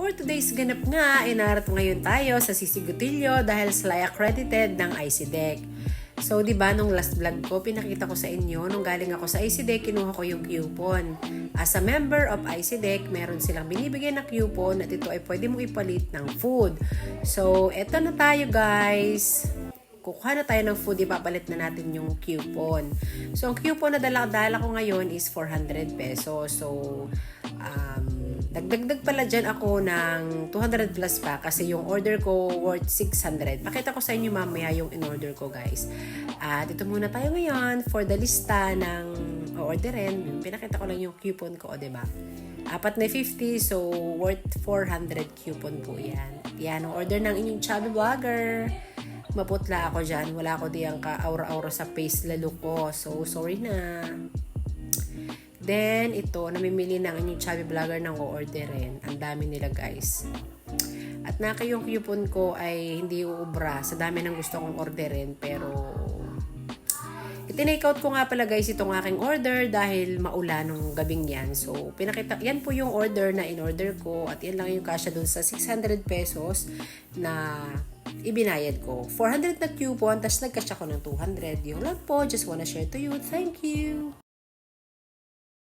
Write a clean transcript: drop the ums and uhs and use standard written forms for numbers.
For today's ganap nga, narito ngayon tayo sa Sisigutilyo dahil sila accredited ng ICDEC. So, di ba nung last vlog ko, pinakita ko sa inyo, nung galing ako sa ICDEC, kinuha ko yung coupon. As a member of ICDEC, meron silang binibigay na coupon at ito ay pwede mong ipalit ng food. So, eto na tayo guys. Kukuha na tayo ng food, ipapalit na natin yung coupon. So, ang coupon na dala ko ngayon is 400 pesos. So, dagdag pala dyan ako ng 200 plus pa kasi yung order ko worth 600. Pakita ko sa inyo mamaya yung in-order ko guys. At ito muna tayo ngayon for the lista ng orderin. Pinakita ko lang yung coupon ko, diba? Apat na 50, so worth 400 coupon po yan. Yan, ang order ng inyong chubby vlogger. Maputla ako dyan. Wala ko diyang ka-aura-aura sa face lalo ko. So, sorry na. Then, ito, namimili ng inyong chubby vlogger ng o-orderin. Ang dami nila, guys. At naka yung coupon ko ay hindi uubra sa dami ng gusto kong orderin. Pero, itinake out ko nga pala, guys, itong aking order dahil maulan nung gabing yan. So, pinakita, yan po yung order na in-order ko. At yan lang yung kasya dun sa 600 pesos na ibinayad ko. 400 na coupon, tapos nagkasya ko ng 200. Yung lang po, just wanna share to you. Thank you!